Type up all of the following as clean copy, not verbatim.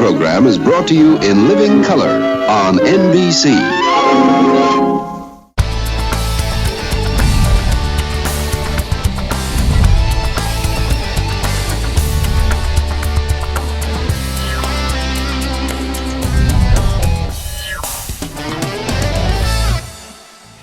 program is brought to you in living color on NBC.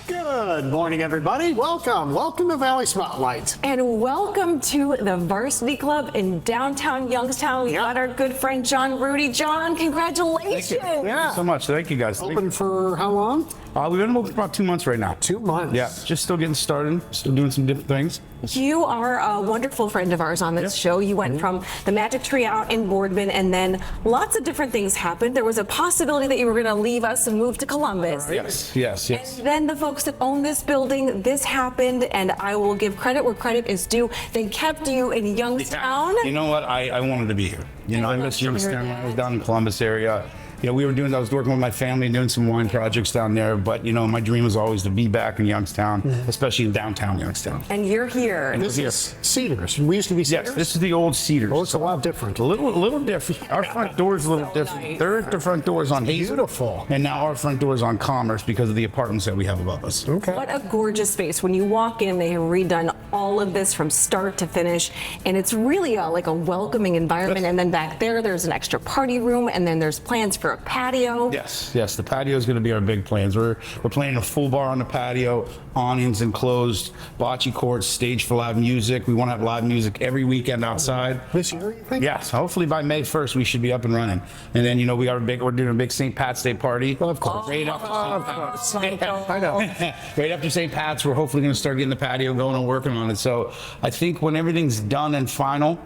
Good morning, everybody. Welcome to Valley Spotlight. And welcome to the Varsity Club in downtown Youngstown. We got our good friend John Rudy. John, congratulations. Thank you so much. Thank you, guys. Open for how long? We've been open for about 2 months right now. 2 months. Yeah, just still getting started, still doing some different things. You are a wonderful friend of ours on this show. You went from the Magic Tree out in Boardman, and then lots of different things happened. There was a possibility that you were going to leave us and move to Columbus. Yes. And then the folks that own this building, this happened, and I will give credit where credit is due. They kept you in Youngstown. You know what? I wanted to be here. I miss Youngstown when I was down in the Columbus area. I was working with my family doing some wine projects down there, but my dream was always to be back in Youngstown, especially in downtown Youngstown. And you're here. This is Cedars. We used to be Cedars. Yes, this is the old Cedars. Oh, it's a lot different. A little different. Our front door is a little different. The front door is on Hazel. Beautiful. And now our front door is on Commerce because of the apartments that we have above us. Okay. What a gorgeous space. When you walk in, they have redone all of this from start to finish, and it's really like a welcoming environment. And then back there's an extra party room, and then there's plans for a patio. Yes. The patio is going to be our big plans. We're planning a full bar on the patio, awnings enclosed, bocce courts, stage for live music. We want to have live music every weekend outside. This year, you think? Yes. Hopefully by May 1st we should be up and running. And then we're doing a big St. Pat's Day party. Well, of course. Right after St. Pat's. I know. Right after St. Pat's, we're hopefully going to start getting the patio going and working on it. So I think when everything's done and final,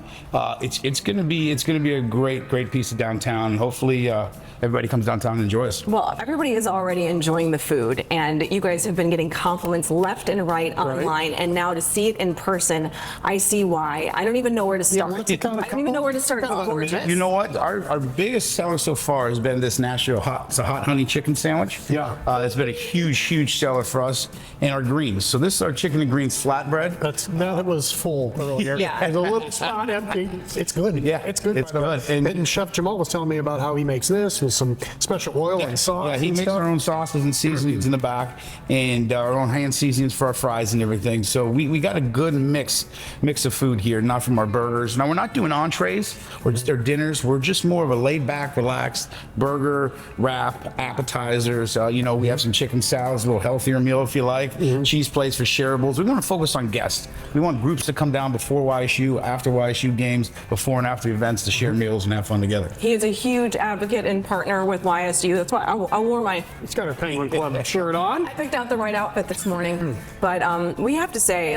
it's going to be a great piece of downtown. And hopefully everybody comes downtown and enjoys. Well, everybody is already enjoying the food, and you guys have been getting compliments left and right online, and now to see it in person, I see why. I don't even know where to start. I don't even know where to start. It's gorgeous. You know what? Our biggest seller so far has been this Nashville hot honey chicken sandwich. Yeah. It's been a huge seller for us, and our greens. So this is our chicken and greens flatbread. That was full earlier. Yeah. And a little spot empty. It's good. Yeah, It's good. it's by the way. good. And Chef Jamal was telling me about how he makes this with some special oil and sauce. Yeah, he makes our own sauces and seasonings in the back, and our own hand seasonings for our fries and everything. So we got a good mix of food here, not from our burgers. Now we're not doing entrees or dinners. We're just more of a laid back, relaxed burger, wrap, appetizers. We have some chicken salads, a little healthier meal if you like. Cheese plates for shareables. We want to focus on guests. We want groups to come down before YSU, after YSU games, before and after events to share meals and have fun together. He is a huge advocate and partner with YSU. That's why I wore my... He's got a Penguin Club shirt on. I picked out the right outfit this morning. But we have to say,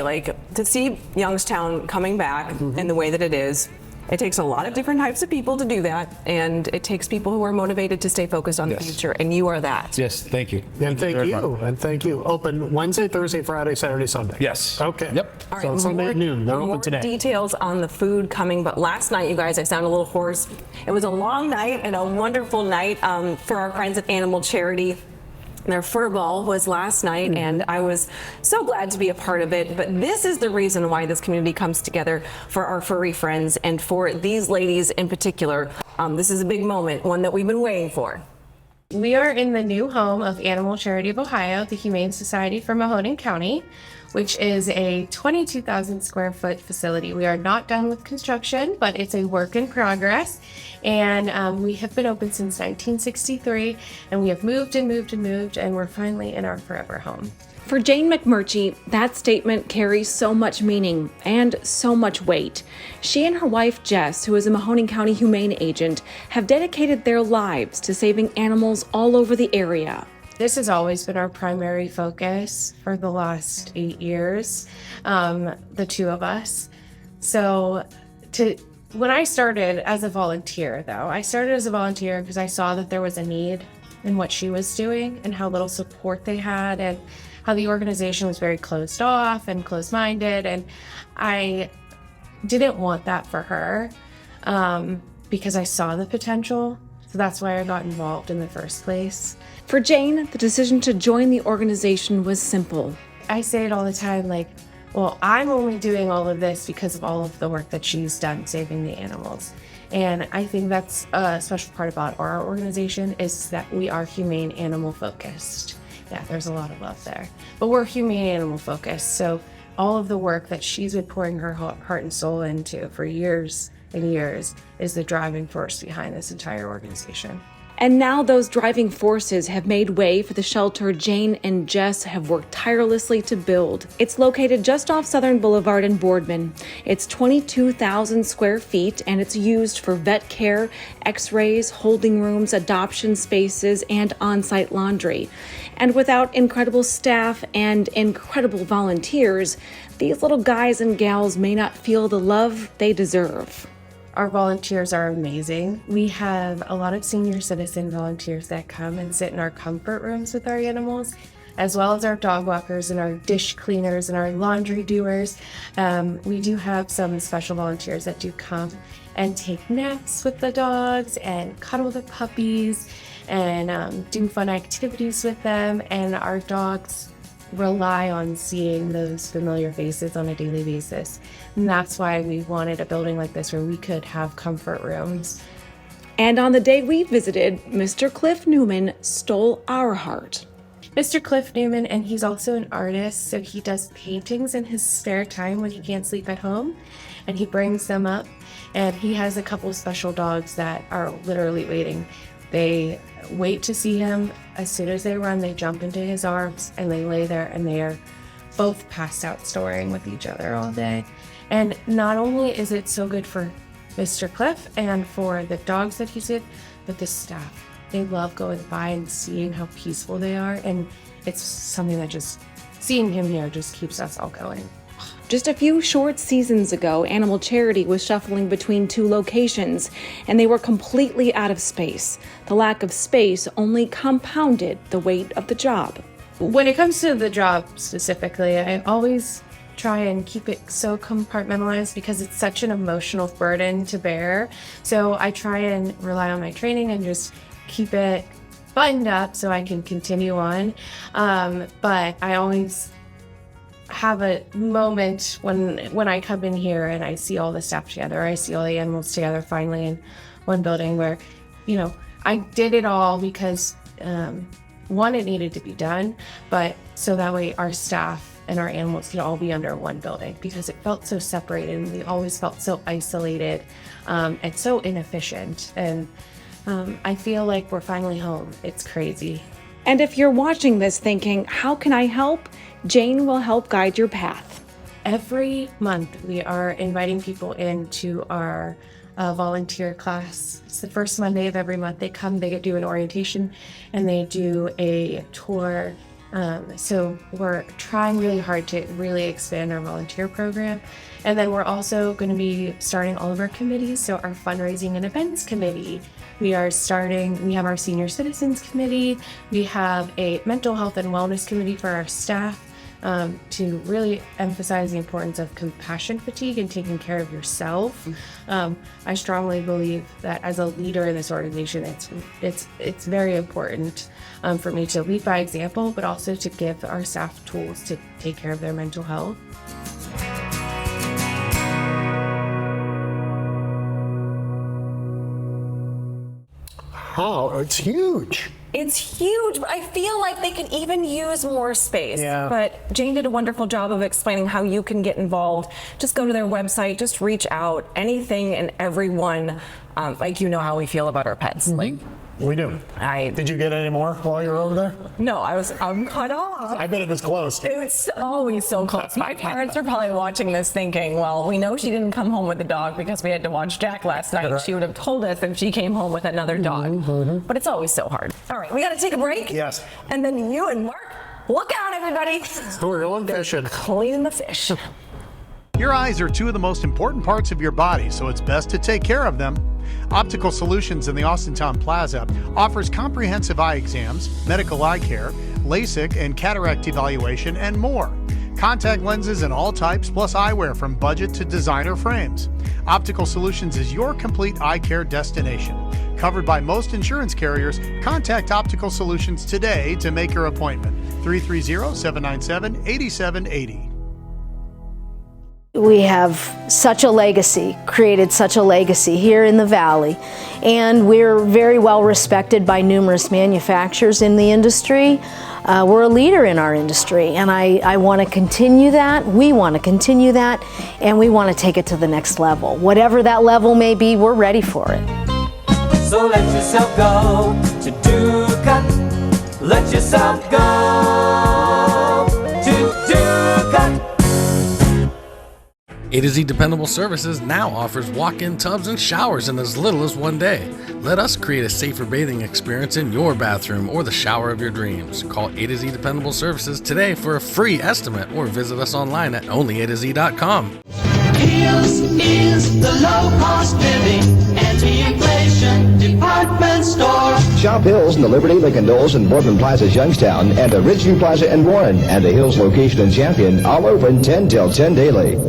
to see Youngstown coming back in the way that it is, it takes a lot of different types of people to do that, and it takes people who are motivated to stay focused on the future, and you are that. Yes, thank you. And thank you. Open Wednesday, Thursday, Friday, Saturday, Sunday. Yes. Okay. Yep. All So Sunday at noon. They're more open today. Details on the food coming, but last night, you guys, I sound a little hoarse. It was a long night and a wonderful night for our friends at Animal Charity. Their fur ball was last night, and I was so glad to be a part of it. But this is the reason why this community comes together for our furry friends and for these ladies in particular. This is a big moment, one that we've been waiting for. We are in the new home of Animal Charity of Ohio, the Humane Society for Mahoning County, which is a 22,000 square foot facility. We are not done with construction, but it's a work in progress. And we have been open since 1963, and we have moved, and we're finally in our forever home. For Jane McMurchie, that statement carries so much meaning and so much weight. She and her wife, Jess, who is a Mahoning County Humane agent, have dedicated their lives to saving animals all over the area. This has always been our primary focus for the last 8 years, the two of us. So when I started as a volunteer, because I saw that there was a need in what she was doing and how little support they had, and how the organization was very closed off and closed-minded, and I didn't want that for her because I saw the potential. So that's why I got involved in the first place. For Jane, the decision to join the organization was simple. I say it all the time, Well, I'm only doing all of this because of all of the work that she's done saving the animals. And I think that's a special part about our organization is that we are humane animal focused. Yeah, there's a lot of love there. But we're humane animal focused. So all of the work that she's been pouring her heart and soul into for years and years is the driving force behind this entire organization. And now those driving forces have made way for the shelter Jane and Jess have worked tirelessly to build. It's located just off Southern Boulevard in Boardman. It's 22,000 square feet, and it's used for vet care, x-rays, holding rooms, adoption spaces, and on-site laundry. And without incredible staff and incredible volunteers, these little guys and gals may not feel the love they deserve. Our volunteers are amazing. We have a lot of senior citizen volunteers that come and sit in our comfort rooms with our animals, as well as our dog walkers and our dish cleaners and our laundry doers. We do have some special volunteers that do come and take naps with the dogs and cuddle the puppies and do fun activities with them. And our dogs rely on seeing those familiar faces on a daily basis. And that's why we wanted a building like this where we could have comfort rooms. And on the day we visited, Mr. Cliff Newman stole our heart. Mr. Cliff Newman, and he's also an artist, so he does paintings in his spare time when he can't sleep at home, and he brings them up. And he has a couple of special dogs that are literally waiting. They wait to see him. As soon as they run, they jump into his arms and they lay there, and they are both passed out snoring with each other all day. And not only is it so good for Mr. Cliff and for the dogs that he's with, but the staff. They love going by and seeing how peaceful they are, and it's something that just seeing him here just keeps us all going. Just a few short seasons ago, Animal Charity was shuffling between two locations, and they were completely out of space. The lack of space only compounded the weight of the job. When it comes to the job specifically, I always try and keep it so compartmentalized because it's such an emotional burden to bear. So I try and rely on my training and just keep it buttoned up so I can continue on. But I always have a moment when I come in here and I see all the staff together, I see all the animals together finally in one building where, I did it all because one, it needed to be done, but so that way our staff and our animals could all be under one building, because it felt so separated and we always felt so isolated and so inefficient. And I feel like we're finally home. It's crazy. And if you're watching this thinking, how can I help? Jane will help guide your path. Every month we are inviting people into our volunteer class. It's the first Monday of every month. They come, they do an orientation, and they do a tour. So we're trying really hard to really expand our volunteer program. And then we're also going to be starting all of our committees. So our fundraising and events committee, we have our senior citizens committee. We have a mental health and wellness committee for our staff. To really emphasize the importance of compassion fatigue and taking care of yourself. I strongly believe that as a leader in this organization, it's very important for me to lead by example, but also to give our staff tools to take care of their mental health. Oh, it's huge. It's huge, but I feel like they could even use more space. Yeah. But Jane did a wonderful job of explaining how you can get involved. Just go to their website, just reach out, anything and everyone. Like, how we feel about our pets. Like, We do. Did you get any more while you were over there? No, I'm cut off. I bet it was close. It's always so close. My parents are probably watching this thinking, well, we know she didn't come home with the dog because we had to watch Jack last night. She would have told us if she came home with another dog. But it's always so hard. All right, we got to take a break. Yes. And then you and Mark, look out, everybody. We're going fishing. Clean the fish. Your eyes are two of the most important parts of your body, so it's best to take care of them. Optical Solutions in the Austintown Plaza offers comprehensive eye exams, medical eye care, LASIK and cataract evaluation, and more. Contact lenses in all types, plus eyewear from budget to designer frames. Optical Solutions is your complete eye care destination. Covered by most insurance carriers, contact Optical Solutions today to make your appointment. 330-797-8780. We have such a legacy, created such a legacy here in the Valley, and we're very well respected by numerous manufacturers in the industry. We're a leader in our industry, and I want to continue that. We want to continue that, and we want to take it to the next level. Whatever that level may be, we're ready for it. So let yourself go to Ducat. Let yourself go to Ducat. A to Z Dependable Services now offers walk-in tubs and showers in as little as 1 day. Let us create a safer bathing experience in your bathroom or the shower of your dreams. Call A to Z Dependable Services today for a free estimate or visit us online at onlyatoz.com. Heels is the low-cost living anti-inflation department store. Shop Hills in the Liberty, Lincoln Knolls, and Boardman Plazas, Youngstown, and the Ridgeview Plaza in Warren, and the Hills location in Champion, all open 10 till 10 daily.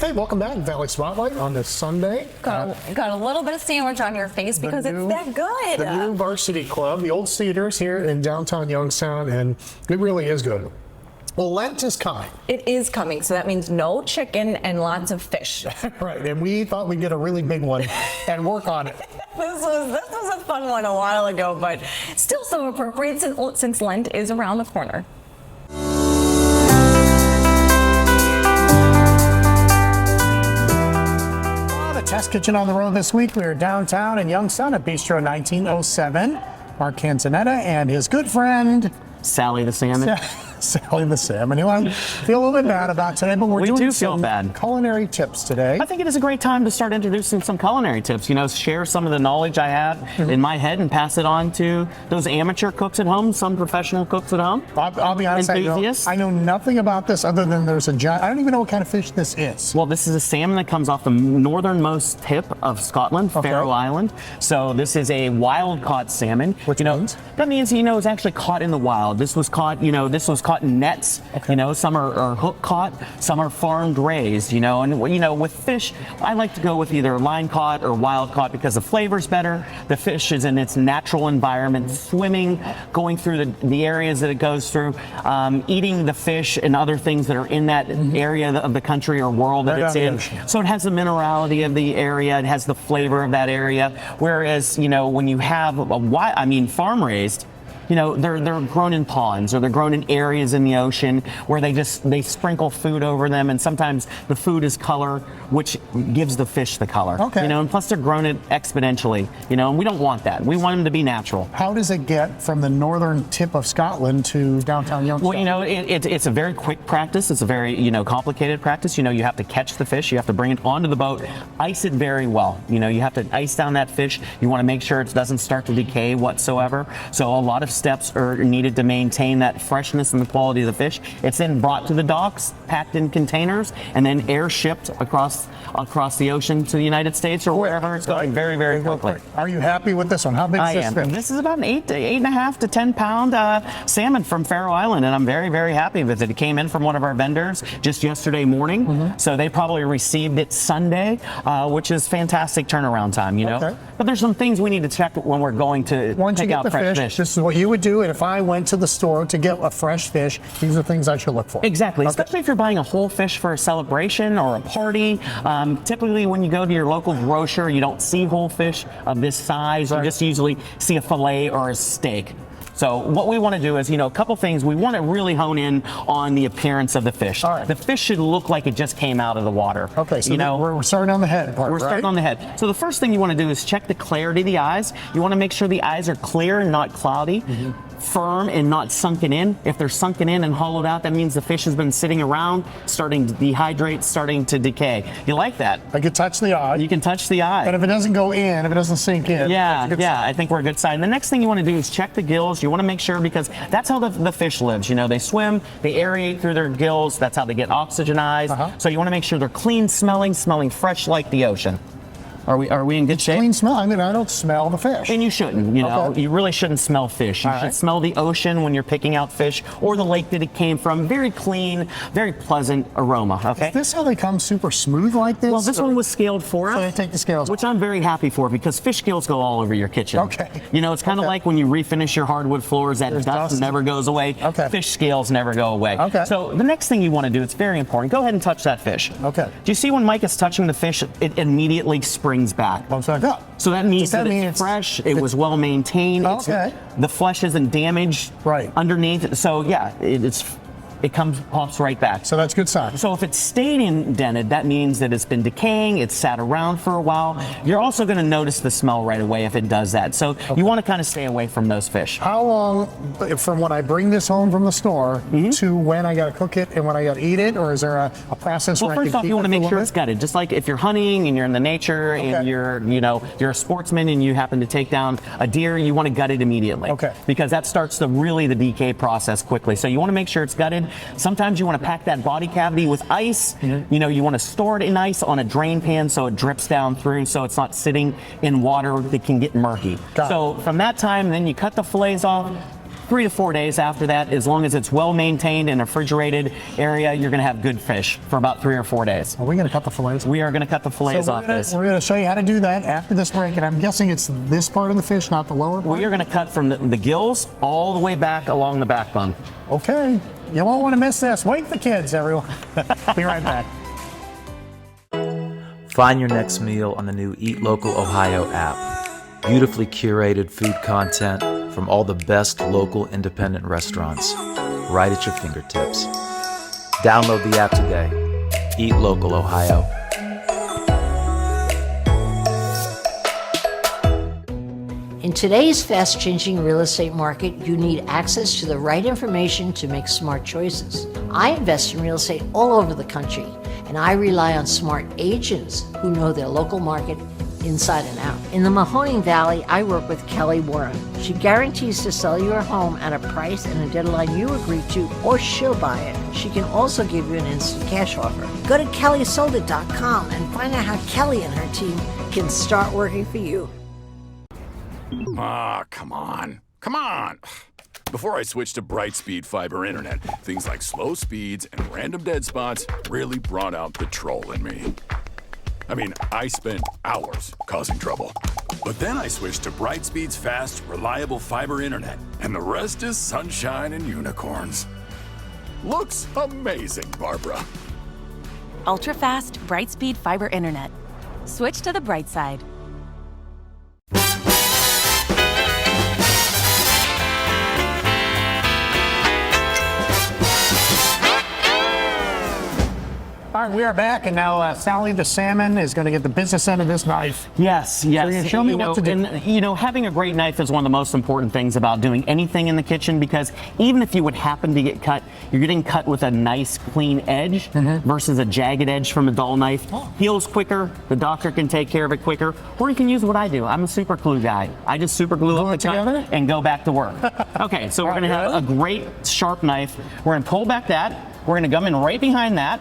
Hey, welcome back, Valley Spotlight on this Sunday. Got a little bit of sandwich on your face because it's that good. The new Varsity Club, the old Cedars here in downtown Youngstown, and it really is good. Well, Lent is coming. It is coming, so that means no chicken and lots of fish. Right, and we thought we'd get a really big one and work on it. This was a fun one a while ago, but still so appropriate since Lent is around the corner. Test Kitchen on the road this week. We are downtown in Youngstown at Bistro 1907. Mark Canzonetta and his good friend Sally the Salmon. Sally the Salmon, who I feel a little bit bad about today, but we're doing some culinary tips today. I think it is a great time to start introducing some culinary tips. You know, share some of the knowledge I have in my head and pass it on to those amateur cooks at home, some professional cooks at home. I'll be honest, I know nothing about this other than there's a giant, I don't even know what kind of fish this is. Well, this is a salmon that comes off the northernmost tip of Scotland, Faroe Island. So this is a wild caught salmon. Which means? That means, you know, it's actually caught in the wild. This was caught, you know, caught in nets. You know, some are hook caught, some are farmed raised, you know, and you know, with fish, I like to go with either line caught or wild caught because the flavor's better. The fish is in its natural environment, swimming, going through the areas that it goes through, eating the fish and other things that are in that area of the country or world that it's in. So it has the minerality of the area, it has the flavor of that area. Whereas, you know, when you have farm raised, you know, they're grown in ponds or they're grown in areas in the ocean where they sprinkle food over them, and sometimes the food is color, which gives the fish the color. Okay. You know, and plus they're grown it exponentially. You know, and we don't want that. We want them to be natural. How does it get from the northern tip of Scotland to downtown Youngstown? Well, you know, it's a very quick practice. It's a very, you know, complicated practice. You know, you have to catch the fish. You have to bring it onto the boat, ice it very well. You know, you have to ice down that fish. You want to make sure it doesn't start to decay whatsoever. So a lot of steps are needed to maintain that freshness and the quality of the fish. It's then brought to the docks, packed in containers, and then air shipped across the ocean to the United States or wherever it's going very, very quickly. Are you happy with this one? How big is this fish? This is about an 8.5 to 10 pound salmon from Faroe Island, and I'm very, very happy with it. It came in from one of our vendors just yesterday morning, so they probably received it Sunday, which is fantastic turnaround time, you know. Okay. But there's some things we need to check when we're going to pick out fresh fish. This is what you would do, and if I went to the store to get a fresh fish, these are things I should look for. Exactly, especially if you're buying a whole fish for a celebration or a party. Typically when you go to your local grocer, you don't see whole fish of this size. You just usually see a fillet or a steak. So what we want to do is, you know, a couple things. We want to really hone in on the appearance of the fish. All right. The fish should look like it just came out of the water. Okay, so you know, we're starting on the head part, We're starting on the head. So the first thing you want to do is check the clarity of the eyes. You want to make sure the eyes are clear and not cloudy. Firm and not sunken in. If they're sunken in and hollowed out, that means the fish has been sitting around, starting to dehydrate, starting to decay. You like that? I can touch the eye. You can touch the eye. And if it doesn't go in, if it doesn't sink in, I think we're a good sign. The next thing you want to do is check the gills. You want to make sure, because that's how the fish lives. You know, they swim, they aerate through their gills. That's how they get oxygenized. So you want to make sure they're clean smelling fresh like the ocean. Are we in good shape? Clean smell. I mean, I don't smell the fish. And you shouldn't, you know. Okay. You really shouldn't smell fish. You should smell the ocean when you're picking out fish, or the lake that it came from. Very clean, very pleasant aroma, okay? Is this how they come super smooth like this? Well, this one was scaled for us. So they take the scales Which I'm very happy for, because fish scales go all over your kitchen. Okay. You know, it's kind of like when you refinish your hardwood floors, that dust never goes away. Okay. Fish scales never go away. Okay. So the next thing you want to do, it's very important, go ahead and touch that fish. Okay. Do you see when Mike is touching the fish, it immediately springs back? Bumps back up. So that means Does that mean it's fresh, it was well maintained, Okay. the flesh isn't damaged underneath. So yeah, it pops right back. So that's good sign. So if it's stayed indented, that means that it's been decaying, it's sat around for a while. You're also going to notice the smell right away if it does that. So you want to kind of stay away from those fish. How long from when I bring this home from the store to when I got to cook it and when I got to eat it, or is there a process Well, where I first can off, keep you want to it make sure it's gutted. Just like if you're hunting and you're in the nature and you're a sportsman and you happen to take down a deer, you want to gut it immediately. Okay. Because that starts the decay process quickly. So you want to make sure it's gutted. Sometimes you want to pack that body cavity with ice. You know, you want to store it in ice on a drain pan so it drips down through, so it's not sitting in water that can get murky. So from that time, then you cut the fillets off. 3 to 4 days after that, as long as it's well maintained in a refrigerated area, you're going to have good fish for about 3 or 4 days. Are we going to cut the fillets? We are going to cut the fillets off this. We're going to show you how to do that after this break, and I'm guessing it's this part of the fish, not the lower part? We are going to cut from the gills all the way back along the backbone. Okay. You won't want to miss this. Wake the kids, everyone. Be right back. Find your next meal on the new Eat Local Ohio app. Beautifully curated food content from all the best local independent restaurants, right at your fingertips. Download the app today. Eat Local Ohio. In today's fast-changing real estate market, you need access to the right information to make smart choices. I invest in real estate all over the country, and I rely on smart agents who know their local market inside and out. In the Mahoning Valley, I work with Kelly Warren. She guarantees to sell your home at a price and a deadline you agree to, or she'll buy it. She can also give you an instant cash offer. Go to kellysoldit.com and find out how Kelly and her team can start working for you. Ah, come on. Come on. Before I switched to Brightspeed fiber internet, things like slow speeds and random dead spots really brought out the troll in me. I mean, I spent hours causing trouble. But then I switched to Brightspeed's fast, reliable fiber internet, and the rest is sunshine and unicorns. Looks amazing, Barbara. Ultra-fast, Brightspeed fiber internet. Switch to the bright side. All right, we are back, and now Sally the salmon is going to get the business end of this knife. Yes. So you're going to show me what to do. And, having a great knife is one of the most important things about doing anything in the kitchen, because even if you would happen to get cut, you're getting cut with a nice, clean edge versus a jagged edge from a dull knife. Heals quicker. The doctor can take care of it quicker. Or you can use what I do. I'm a super glue guy. I just super glue up the cut and go back to work. Okay, so we're going to have a great sharp knife. We're going to pull back that. We're going to come in right behind that.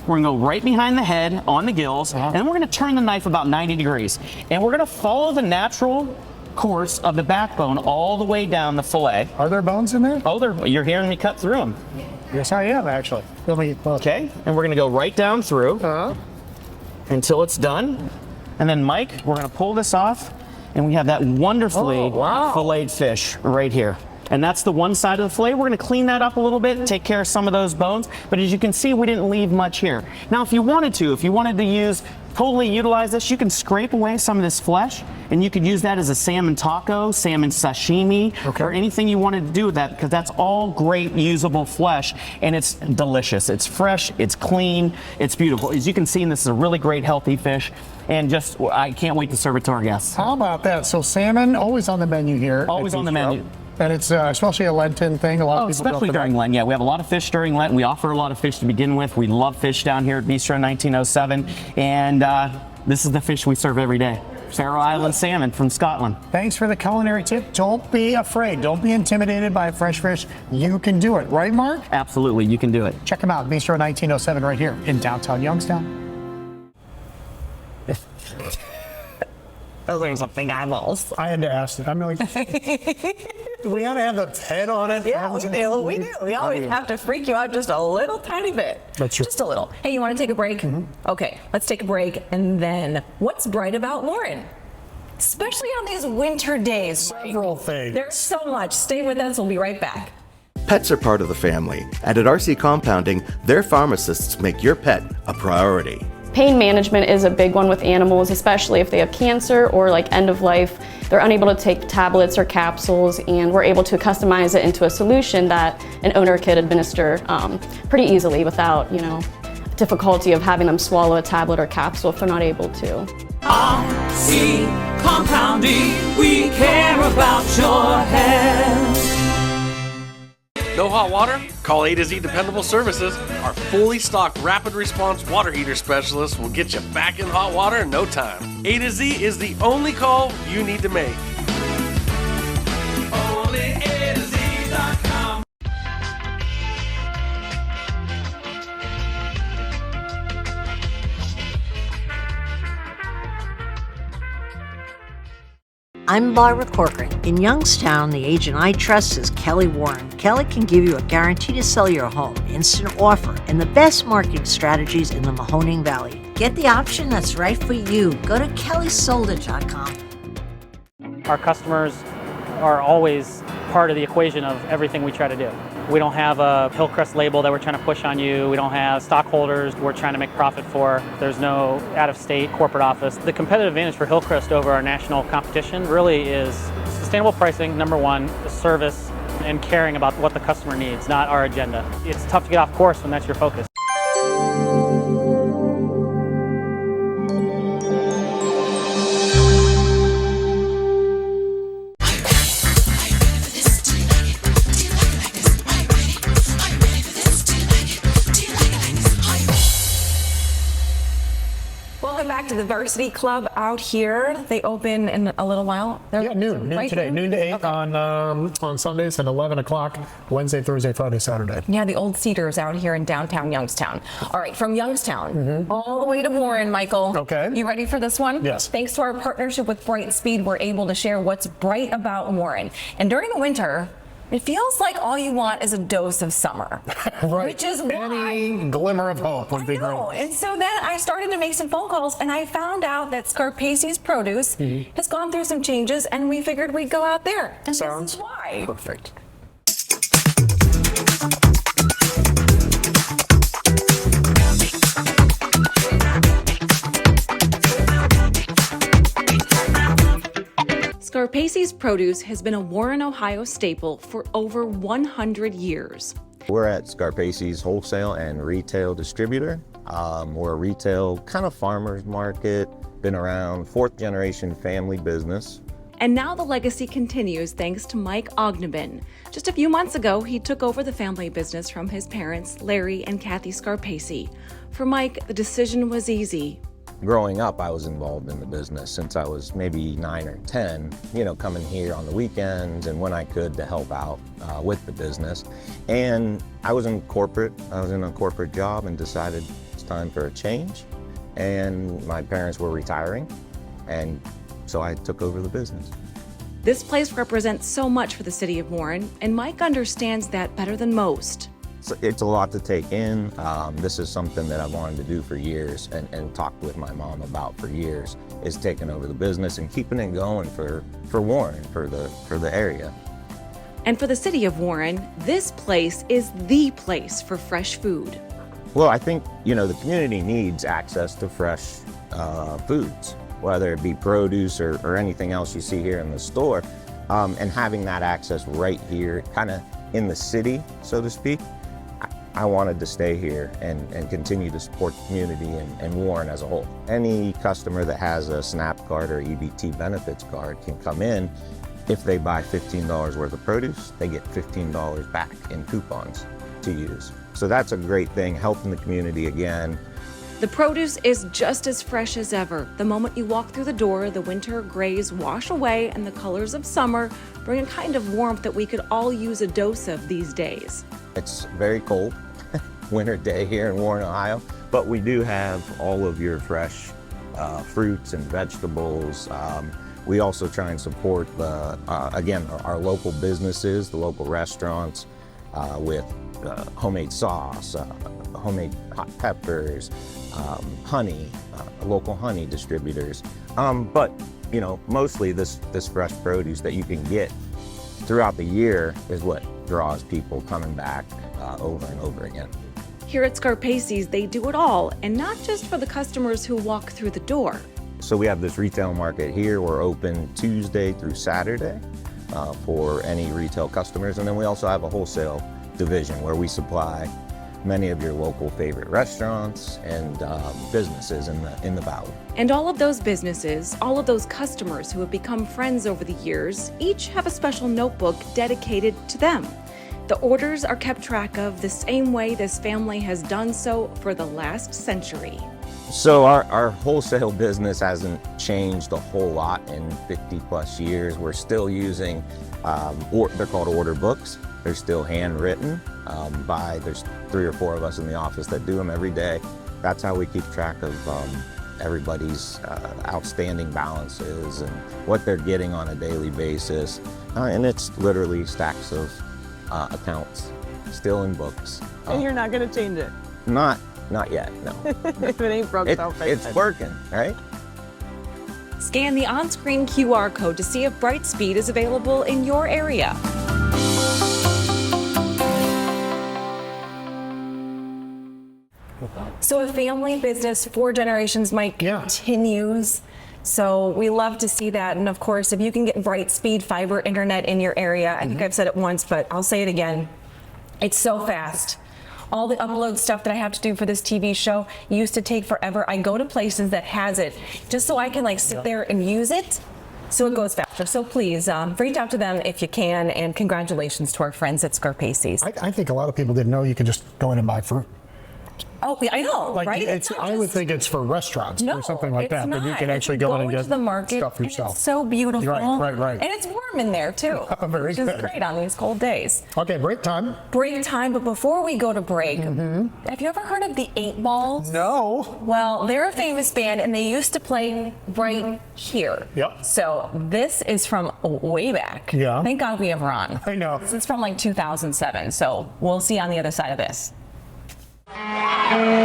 We're gonna go right behind the head on the gills, and then we're gonna turn the knife about 90 degrees. And we're gonna follow the natural course of the backbone all the way down the fillet. Are there bones in there? Oh, you're hearing me cut through them. Yes, I am, actually. Okay, and we're gonna go right down through until it's done. And then, Mike, we're gonna pull this off, and we have that wonderfully filleted fish right here. And that's the one side of the fillet. We're going to clean that up a little bit, take care of some of those bones. But as you can see, we didn't leave much here. Now, if you wanted to totally utilize this, you can scrape away some of this flesh, and you could use that as a salmon taco, salmon sashimi, or anything you wanted to do with that, because that's all great usable flesh, and it's delicious. It's fresh, it's clean, it's beautiful. As you can see, this is a really great, healthy fish. And I can't wait to serve it to our guests. How about that? So salmon, always on the menu here. Always on the menu. And it's especially a Lenten thing. A lot of people especially during Lent. Yeah, we have a lot of fish during Lent. We offer a lot of fish to begin with. We love fish down here at Bistro 1907. And this is the fish we serve every day. Faroe Island salmon from Scotland. Thanks for the culinary tip. Don't be afraid. Don't be intimidated by fresh fish. You can do it. Right, Mark? Absolutely. You can do it. Check them out. Bistro 1907 right here in downtown Youngstown. Those are some big eyeballs. I had to ask it. I'm like, do we gotta have the pen on it? Yeah, we do. We do. We always have to freak you out just a little tiny bit. That's true. Just a little. Hey, you want to take a break? Okay, let's take a break. And then, what's bright about Warren? Especially on these winter days. Several things. There's so much. Stay with us. We'll be right back. Pets are part of the family, and at RC Compounding, their pharmacists make your pet a priority. Pain management is a big one with animals, especially if they have cancer or like end of life. They're unable to take tablets or capsules, and we're able to customize it into a solution that an owner could administer pretty easily without, difficulty of having them swallow a tablet or capsule if they're not able to. RC Compounding, we care about your health. No hot water? Call A to Z Dependable Services. Our fully stocked rapid response water heater specialist will get you back in hot water in no time. A to Z is the only call you need to make. Only A to Z.com. I'm Barbara Corcoran. In Youngstown, the agent I trust is Kelly Warren. Kelly can give you a guarantee to sell your home, instant offer, and the best marketing strategies in the Mahoning Valley. Get the option that's right for you. Go to kellysolder.com. Our customers are always part of the equation of everything we try to do. We don't have a Hillcrest label that we're trying to push on you. We don't have stockholders we're trying to make profit for. There's no out-of-state corporate office. The competitive advantage for Hillcrest over our national competition really is sustainable pricing, number one, the service, and caring about what the customer needs, not our agenda. It's tough to get off course when that's your focus. Welcome back to the Varsity Club out here. They open in a little while. Noon today. Noon to 8 on Sundays and 11 o'clock Wednesday, Thursday, Friday, Saturday. Yeah, the old Cedars out here in downtown Youngstown. All right, from Youngstown all the way to Warren, Michael. Okay. You ready for this one? Yes. Thanks to our partnership with Brightspeed, we're able to share what's bright about Warren. And during the winter, it feels like all you want is a dose of summer. Right. Which is Any glimmer of hope would be great. And so then I started to make some phone calls, and I found out that Scarpace's produce has gone through some changes, and we figured we'd go out there. And Sounds this is why. perfect. Scarpace's produce has been a Warren, Ohio staple for over 100 years. We're at Scarpace's wholesale and retail distributor. We're a retail kind of farmer's market, been around, fourth generation family business. And now the legacy continues thanks to Mike Ogneben. Just a few months ago, he took over the family business from his parents, Larry and Kathy Scarpace. For Mike, the decision was easy. Growing up, I was involved in the business since I was maybe 9 or 10, coming here on the weekends and when I could to help out with the business. And I was in a corporate job and decided it's time for a change. And my parents were retiring, and so I took over the business. This place represents so much for the city of Warren, and Mike understands that better than most. It's a lot to take in. This is something that I've wanted to do for years and talked with my mom about for years, is taking over the business and keeping it going for Warren, for the area. And for the city of Warren, this place is the place for fresh food. Well, I think, the community needs access to fresh foods, whether it be produce or anything else you see here in the store, and having that access right here, kind of in the city, so to speak. I wanted to stay here and continue to support the community and Warren as a whole. Any customer that has a SNAP card or EBT benefits card can come in. If they buy $15 worth of produce, they get $15 back in coupons to use. So that's a great thing, helping the community again. The produce is just as fresh as ever. The moment you walk through the door, the winter grays wash away and the colors of summer bring a kind of warmth that we could all use a dose of these days. It's very cold, winter day here in Warren, Ohio, but we do have all of your fresh fruits and vegetables. We also try and support again, our local businesses, the local restaurants, with homemade sauce, homemade hot peppers, honey, local honey distributors. But you know, mostly this fresh produce that you can get throughout the year is what draws people coming back over and over again. Here at Scarpace's, they do it all, and not just for the customers who walk through the door. So we have this retail market here. We're open Tuesday through Saturday for any retail customers. And then we also have a wholesale division where we supply many of your local favorite restaurants and businesses in the valley. And all of those businesses, all of those customers who have become friends over the years, each have a special notebook dedicated to them. The orders are kept track of the same way this family has done so for the last century. So our wholesale business hasn't changed a whole lot in 50 plus years. We're still using, they're called order books. They're still handwritten there's 3 or 4 of us in the office that do them every day. That's how we keep track of everybody's outstanding balances and what they're getting on a daily basis. And it's literally stacks of accounts still in books. And you're not gonna change it? Not yet, no. If it ain't broke, don't fix it. It's working, right? Scan the on-screen QR code to see if Brightspeed is available in your area. So a family business, 4 generations, Mike, continues. So we love to see that. And of course, if you can get Brightspeed fiber internet in your area, I think I've said it once, but I'll say it again. It's so fast. All the upload stuff that I have to do for this TV show used to take forever. I go to places that has it just so I can like sit there and use it. So it goes faster. So please reach out to them if you can. And congratulations to our friends at Scarpace's. I think a lot of people didn't know you could just go in and buy fruit. Oh, I know, Like right? I would think it's for restaurants or something like that, but you can It's actually go in and get to the market, stuff yourself. It's so beautiful. Right. And it's warm in there too, Very which good. is great on these cold days. Okay, break time. Break time, but before we go to break, have you ever heard of the 8 Balls? No. Well, they're a famous band and they used to play right here. Yep. So this is from way back. Yeah. Thank God we have Ron. I know. This is from like 2007. So we'll see on the other side of this. Yeah.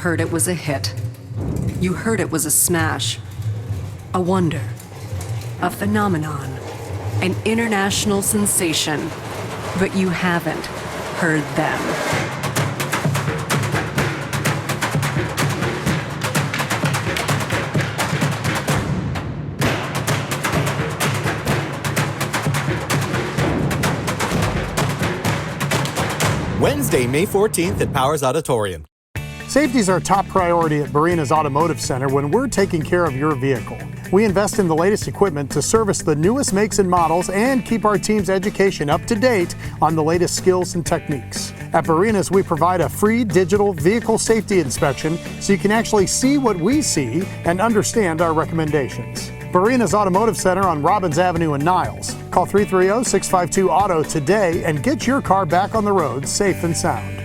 heard it was a hit. You heard it was a smash, a wonder, a phenomenon, an international sensation, but you haven't heard them. Wednesday, May 14th at Powers Auditorium. Safety is our top priority at Barina's Automotive Center when we're taking care of your vehicle. We invest in the latest equipment to service the newest makes and models and keep our team's education up to date on the latest skills and techniques. At Barina's, we provide a free digital vehicle safety inspection so you can actually see what we see and understand our recommendations. Barina's Automotive Center on Robbins Avenue in Niles. Call 330-652-AUTO today and get your car back on the road safe and sound.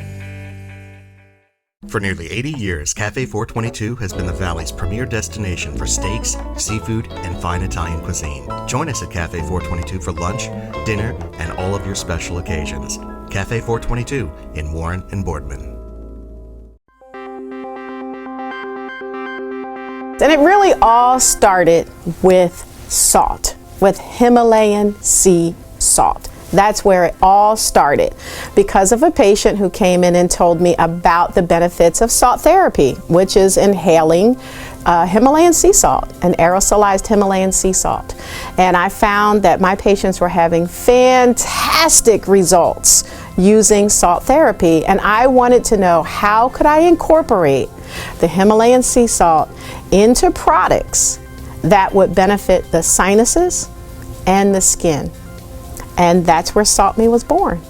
For nearly 80 years, Cafe 422 has been the Valley's premier destination for steaks, seafood, and fine Italian cuisine. Join us at Cafe 422 for lunch, dinner, and all of your special occasions. Cafe 422 in Warren and Boardman. And it really all started with salt, with Himalayan sea salt. That's where it all started because of a patient who came in and told me about the benefits of salt therapy, which is inhaling Himalayan sea salt, an aerosolized Himalayan sea salt. And I found that my patients were having fantastic results using salt therapy, and I wanted to know how could I incorporate the Himalayan sea salt into products that would benefit the sinuses and the skin. And that's where Salt Me was born.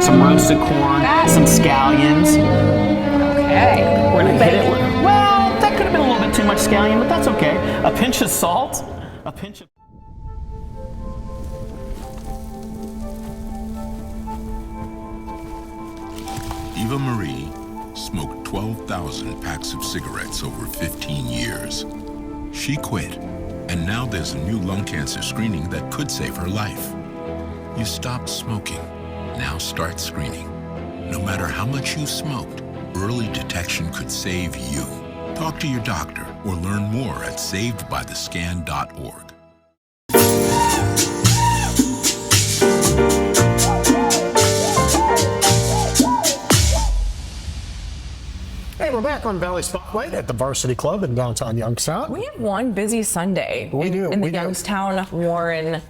Some roasted corn, some scallions. Okay. We're gonna hit it with, well, that could have been a little bit too much scallion, but that's okay. A pinch of salt, a pinch of... Eva Marie smoked 12,000 packs of cigarettes over 15 years. She quit, and now there's a new lung cancer screening that could save her life. You stopped smoking. Now start screening. No matter how much you smoked, early detection could save you. Talk to your doctor or learn more at savedbythescan.org. Hey, we're back on Valley Spotlight at the Varsity Club in downtown Youngstown. We have one busy Sunday in the Youngstown, Warren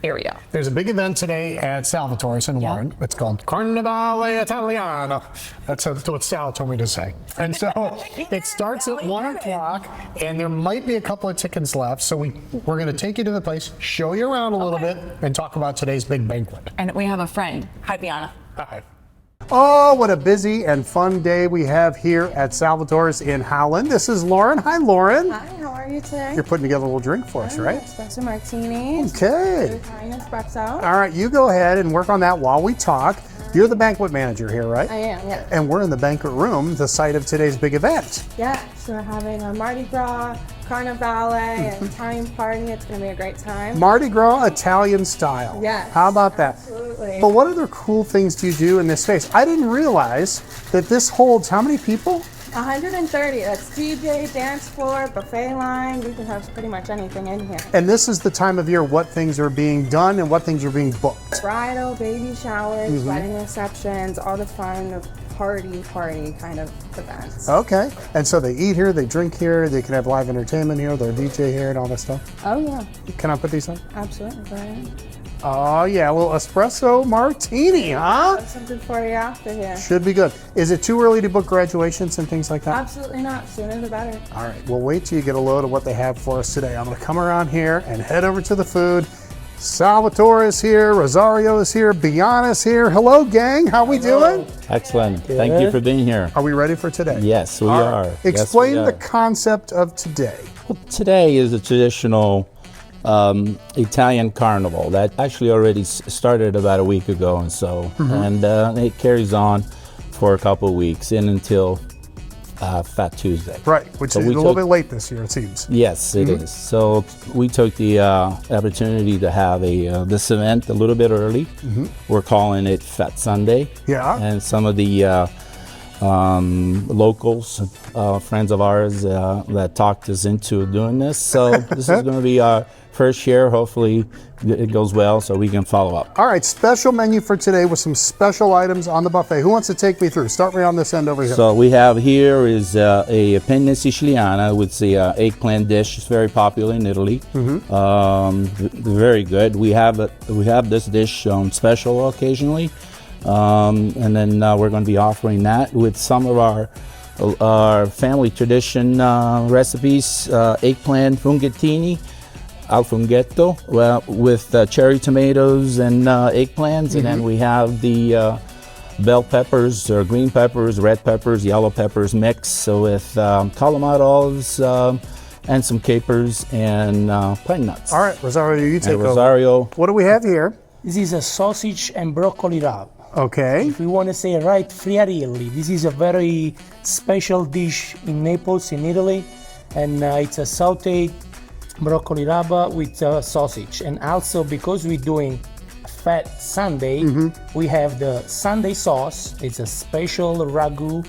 area. There's a big event today at Salvatore's in Warren. It's called Carnevale Italiano. That's what Sal told me to say. And so it starts at 1 o'clock, and there might be a couple of tickets left. So we're going to take you to the place, show you around a little bit, and talk about today's big banquet. And we have a friend. Hi, Bianna. Hi. Oh, what a busy and fun day we have here at Salvatore's in Howland. This is Lauren. Hi, Lauren. Hi, how are you today? You're putting together a little drink for us, right? Espresso martinis. Okay. Italian espresso. All right, you go ahead and work on that while we talk. You're the banquet manager here, right? I am, yeah. And we're in the banquet room, the site of today's big event. Yeah, so we're having a Mardi Gras, Carnevale, and Italian party. It's going to be a great time. Mardi Gras Italian style. Yes. How about that? Absolutely. But what other cool things do you do in this space? I didn't realize that this holds how many people? 130. That's DJ, dance floor, buffet line. You can have pretty much anything in here. And this is the time of year what things are being done and what things are being booked. Bridal, baby showers, Mhm. wedding receptions, all the fun party kind of events. Okay. And so they eat here, they drink here, they can have live entertainment here, their DJ here and all that stuff. Oh, yeah. Can I put these on? Absolutely, Brian. Oh, yeah, a little espresso martini, huh? Have something for you after here. Should be good. Is it too early to book graduations and things like that? Absolutely not. Sooner the better. All right, we'll wait till you get a load of what they have for us today. I'm going to come around here and head over to the food. Salvatore is here, Rosario is here, Bianna's here. Hello, gang. How we doing? Excellent. Thank you for being here. Are we ready for today? Yes, we All are. right. Yes, Explain we the are. concept of today. Well, today is a traditional Italian carnival that actually already started about a week ago and so, Mhm. and it carries on for a couple of weeks in until Fat Tuesday. Right, which So is we a little took- bit late this year, it seems. Yes, it is. So we took the opportunity to have this event a little bit early. We're calling it Fat Sunday. Yeah. And some of the locals, friends of ours that talked us into doing this. So this is going to be our first year. Hopefully it goes well so we can follow up. All right, special menu for today with some special items on the buffet. Who wants to take me through? Start me on this end over here. So we have here is a penne siciliana with the eggplant dish. It's very popular in Italy. Very good. We have this dish on special occasionally, and then we're going to be offering that with some of our family tradition recipes: eggplant funghettini al funghetto with cherry tomatoes and eggplants, and then we have the bell peppers or green peppers, red peppers, yellow peppers mixed, so with calamari olives and some capers and pine nuts. All right, Rosario, you take And over. Rosario. What do we have here? This is a sausage and broccoli wrap. Okay. If we want to say right, friarielli. This is a very special dish in Naples, in Italy, and it's a sautéed broccoli raba with sausage. And also, because we're doing Fat Sunday, we have the Sunday sauce. It's a special ragu,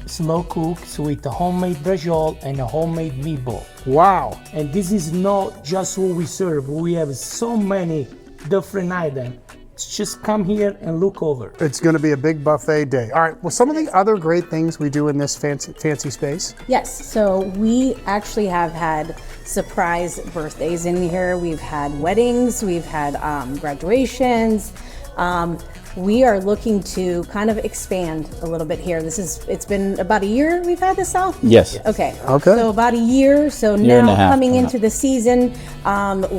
slow cooked with a homemade braciole and a homemade meatball. Wow. And this is not just what we serve. We have so many different items. Just come here and look over. It's going to be a big buffet day. All right, well, some of the other great things we do in this fancy space. Yes, so we actually have had surprise birthdays in here. We've had weddings, we've had graduations. We are looking to kind of expand a little bit here. It's been about a year we've had this out? Yes. Okay. Okay. So about a year. So Year and a now half coming coming into up. the season,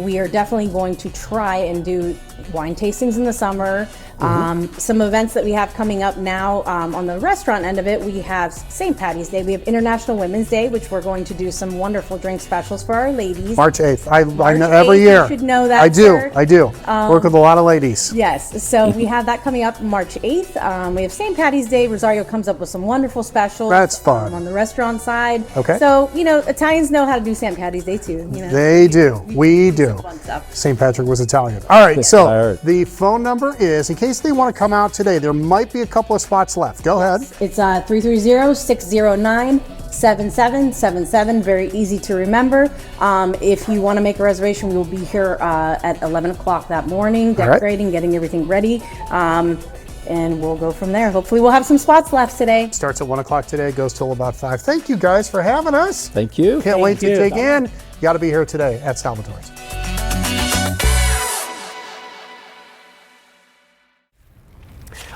we are definitely going to try and do wine tastings in the summer. Some events that we have coming up now on the restaurant end of it, we have St. Patty's Day. We have International Women's Day, which we're going to do some wonderful drink specials for our ladies. March 8th. I know 8th, every year. you should know that, I do. sir. I do. Work with a lot of ladies. Yes, so we have that coming up March 8th. We have St. Patty's Day. Rosario comes up with some wonderful specials. That's fun. On the restaurant side. Okay. So, Italians know how to do St. Patty's Day too. They do. We do. Fun stuff. St. Patrick was Italian. All right, I so heard. the phone number is, in case they want to come out today, there might be a couple of spots left. Go ahead. It's 330-609-7777. Very easy to remember. If you want to make a reservation, we will be here at 11 o'clock that morning, All right. decorating, getting everything ready. And we'll go from there. Hopefully we'll have some spots left today. Starts at 1 o'clock today, goes till about 5. Thank you guys for having us. Thank you. Can't wait to you. take in. You got to be here today at Salvatore's.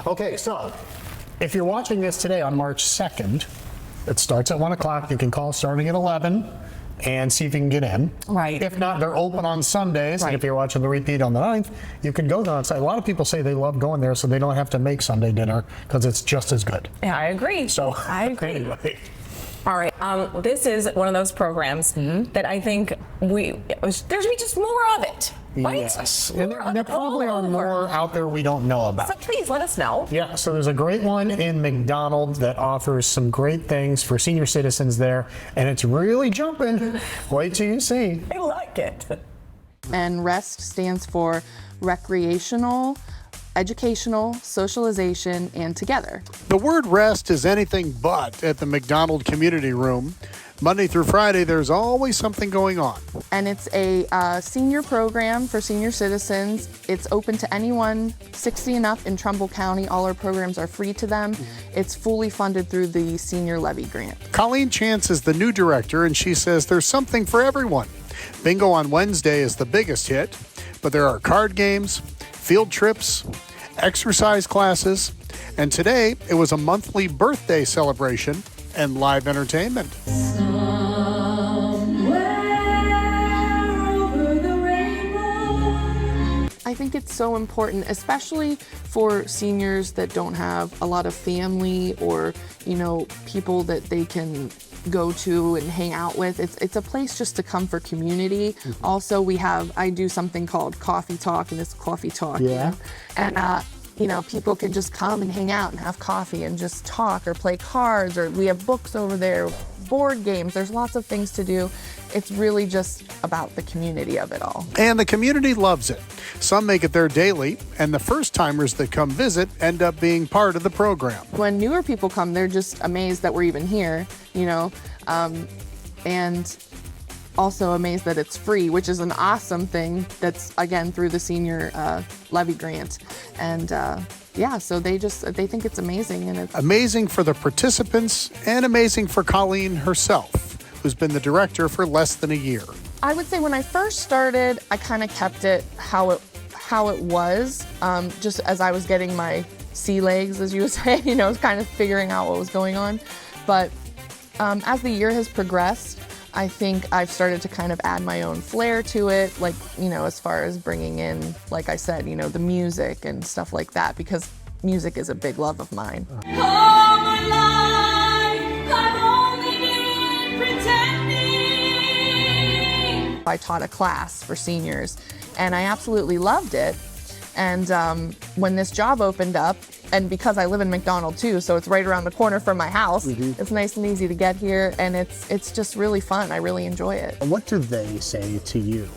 Okay, so if you're watching this today on March 2nd, it starts at 1 o'clock. You can call starting at 11 and see if you can get in. Right. If not, they're open on Sundays. And if you're watching the repeat on the 9th, you can go there on Sunday. A lot of people say they love going there so they don't have to make Sunday dinner because it's just as good. Yeah, I agree. So, I agree. anyway. All right. This is one of those programs that I think there should be just more of it. Right? Yes. And there probably are more out there we don't know about. So please let us know. Yeah, so there's a great one in McDonald that offers some great things for senior citizens there, and it's really jumping. Wait till you see. I like it. And REST stands for recreational, educational, socialization, and together. The word rest is anything but at the McDonald Community Room. Monday through Friday, there's always something going on. And it's a senior program for senior citizens. It's open to anyone 60 and up in Trumbull County. All our programs are free to them. It's fully funded through the Senior Levy Grant. Colleen Chance is the new director, and she says there's something for everyone. Bingo on Wednesday is the biggest hit, but there are card games, field trips, exercise classes, and today it was a monthly birthday celebration and live entertainment. I think it's so important, especially for seniors that don't have a lot of family or, people that they can go to and hang out with. It's a place just to come for community. Also, I do something called Coffee Talk, and this Coffee Talk. Yeah. And people could just come and hang out and have coffee and just talk or play cards, or we have books over there, board games. There's lots of things to do. It's really just about the community of it all. And the community loves it. Some make it there daily, and the first-timers that come visit end up being part of the program. When newer people come, they're just amazed that we're even here, and also amazed that it's free, which is an awesome thing. That's, again, through the senior levy grant. And so they think it's amazing. And it's amazing for the participants and amazing for Colleen herself, who's been the director for less than a year. I would say when I first started, I kind of kept it how it was, just as I was getting my sea legs, as you would say, kind of figuring out what was going on. But as the year has progressed, I think I've started to kind of add my own flair to it, like, as far as bringing in, like I said, the music and stuff like that, because music is a big love of mine. I taught a class for seniors, and I absolutely loved it. And when this job opened up, and because I live in McDonald too, so it's right around the corner from my house, it's nice and easy to get here, and it's just really fun. I really enjoy it. What do they say to you?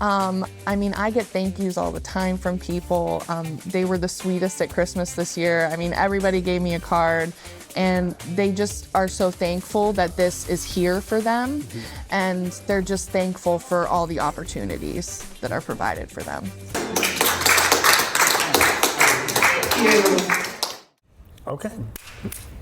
I get thank yous all the time from people. They were the sweetest at Christmas this year. Everybody gave me a card, and they just are so thankful that this is here for them, and they're just thankful for all the opportunities that are provided for them. Okay.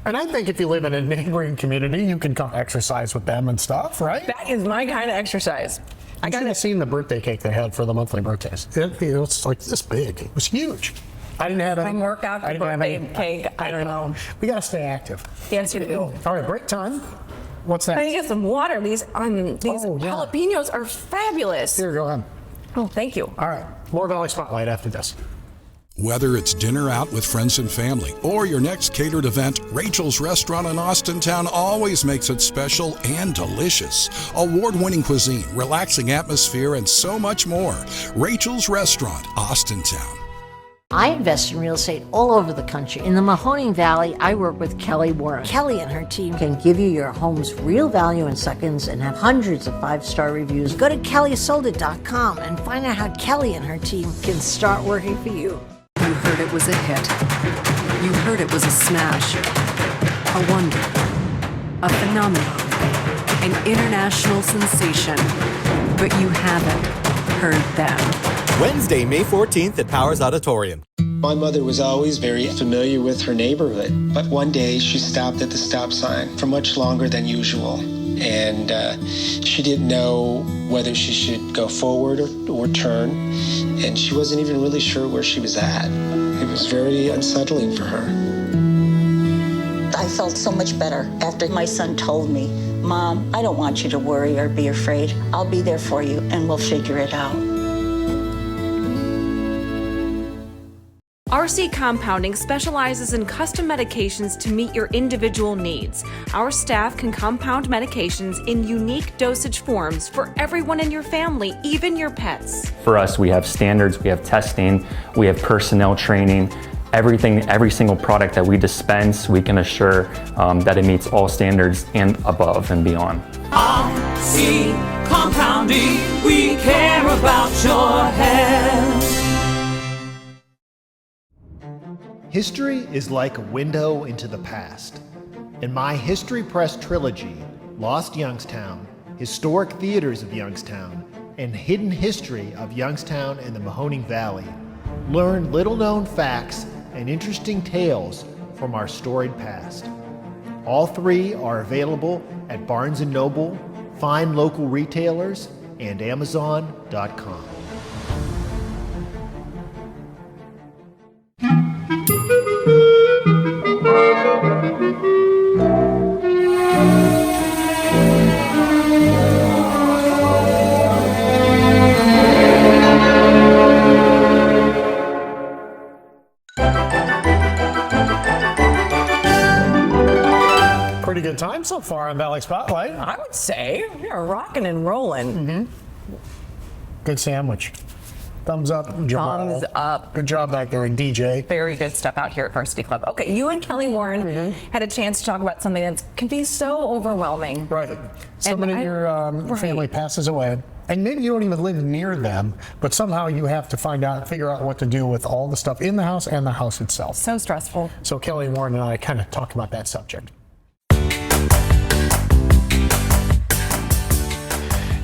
And I think if you live in a neighboring community, you can come exercise with them and stuff, right? That is my kind of exercise. I should have seen the birthday cake they had for the monthly birthdays. It was like this big. It was huge. I didn't have any. Workout birthday cake. I don't know. We got to stay active. Yes, you do. All right, break time. What's that? I need to get some water. These jalapenos are fabulous. Here, go ahead. Oh, thank you. All right, more Valley Spotlight after this. Whether it's dinner out with friends and family or your next catered event, Rachel's Restaurant in Austintown always makes it special and delicious. Award-winning cuisine, relaxing atmosphere, and so much more. Rachel's Restaurant, Austintown. I invest in real estate all over the country. In the Mahoning Valley, I work with Kelly Warren. Kelly and her team can give you your home's real value in seconds and have hundreds of 5-star reviews. Go to kellysoldit.com and find out how Kelly and her team can start working for you. You heard it was a hit. You heard it was a smash. A wonder. A phenomenon. An international sensation. But you haven't heard them. Wednesday, May 14th at Powers Auditorium. My mother was always very familiar with her neighborhood, but one day she stopped at the stop sign for much longer than usual. And she didn't know whether she should go forward or turn, and she wasn't even really sure where she was at. It was very unsettling for her. I felt so much better after my son told me, "Mom, I don't want you to worry or be afraid. I'll be there for you, and we'll figure it out." RC Compounding specializes in custom medications to meet your individual needs. Our staff can compound medications in unique dosage forms for everyone in your family, even your pets. For us, we have standards, we have testing, we have personnel training. Every single product that we dispense, we can assure that it meets all standards and above and beyond. RC Compounding, we care about your health. History is like a window into the past. In my History Press trilogy, Lost Youngstown, Historic Theaters of Youngstown, and Hidden History of Youngstown and the Mahoning Valley, learn little-known facts and interesting tales from our storied past. All three are available at Barnes & Noble, fine local retailers, and Amazon.com. Pretty good time so far on Valley Spotlight. I would say you're rocking and rolling. Good sandwich. Thumbs up, Jamal. Thumbs up. Good job back there, DJ. Very good stuff out here at Varsity Club. Okay, you and Kelly Warren had a chance to talk about something that can be so overwhelming. Right. Somebody in your family passes away, and maybe you don't even live near them, but somehow you have to figure out what to do with all the stuff in the house and the house itself. So stressful. So Kelly Warren and I kind of talked about that subject.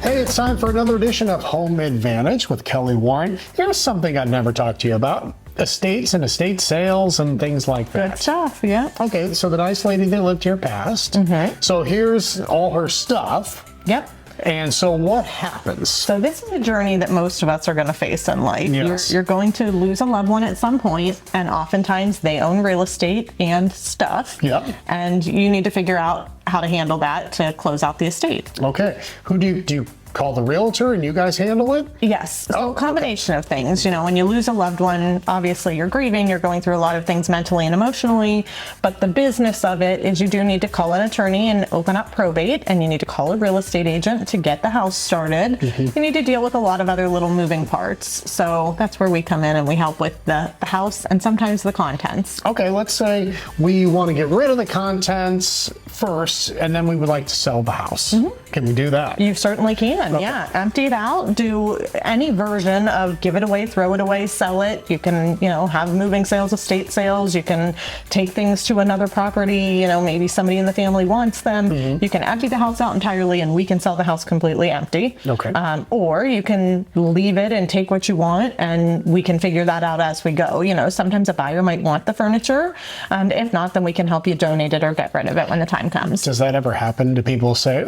Hey, it's time for another edition of Home Advantage with Kelly Warren. Here's something I've never talked to you about. Estates and estate sales and things like that. Good stuff, yeah. Okay, so the nice lady that lived here passed. Mm-hmm. So here's all her stuff. Yep. And so what happens? So this is a journey that most of us are going to face in life. Yes. You're going to lose a loved one at some point, and oftentimes they own real estate and stuff. Yep. And you need to figure out how to handle that to close out the estate. Okay. Who do you call the realtor and you guys handle it? Yes. So a combination of things. You know, when you lose a loved one, obviously you're grieving, you're going through a lot of things mentally and emotionally, but the business of it is you do need to call an attorney and open up probate, and you need to call a real estate agent to get the house started. Mm-hmm. You need to deal with a lot of other little moving parts. So that's where we come in and we help with the house and sometimes the contents. Okay, let's say we want to get rid of the contents first, and then we would like to sell the house. Mm-hmm. Can we do that? You certainly can. Okay. Yeah, empty it out, do any version of give it away, throw it away, sell it. You can, have moving sales, estate sales. You can take things to another property, maybe somebody in the family wants them. Mm-hmm. You can empty the house out entirely and we can sell the house completely empty. Okay. Or you can leave it and take what you want, and we can figure that out as we go. Sometimes a buyer might want the furniture, and if not, then we can help you donate it or get rid of it when the time comes. Does that ever happen? Do people say,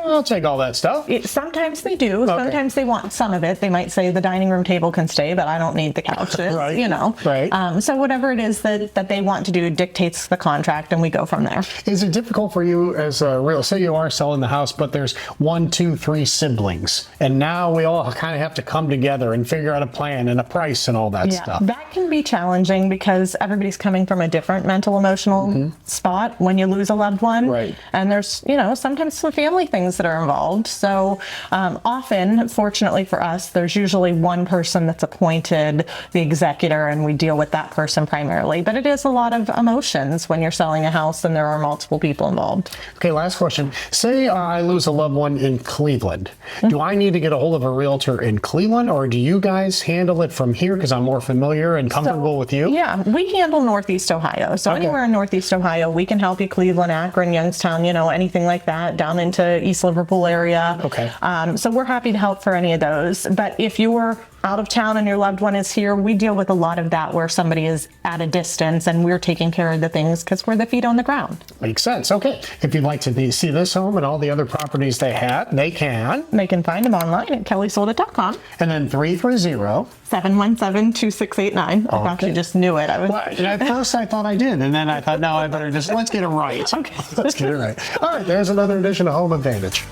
I'll take all that stuff? Sometimes they do. Okay. Sometimes they want some of it. They might say the dining room table can stay, but I don't need the couches. Right. Right. So whatever it is that they want to do dictates the contract, and we go from there. Is it difficult for you as a real, say you are selling the house, but there's 1, 2, 3 siblings, and now we all kind of have to come together and figure out a plan and a price and all that stuff? That can be challenging because everybody's coming from a different mental, emotional spot when you lose a loved one. Right. And there's, sometimes some family things that are involved. So often, fortunately for us, there's usually one person that's appointed the executor, and we deal with that person primarily. But it is a lot of emotions when you're selling a house and there are multiple people involved. Okay, last question. Say I lose a loved one in Cleveland. Do I need to get a hold of a realtor in Cleveland, or do you guys handle it from here because I'm more familiar and comfortable with you? Yeah, we handle Northeast Ohio. So anywhere in Northeast Ohio, we can help you. Cleveland, Akron, Youngstown, anything like that, down into East Liverpool area. Okay. So we're happy to help for any of those. But if you were out of town and your loved one is here, we deal with a lot of that where somebody is at a distance and we're taking care of the things because we're the feet on the ground. Makes sense. Okay. If you'd like to see this home and all the other properties they have, they can. They can find them online at kellysold.com. And then 330-717-2689. I thought you just knew it. At first I thought I did, and then I thought, no, I better let's get it right. Okay. Let's get it right. All right, there's another edition of Home Advantage.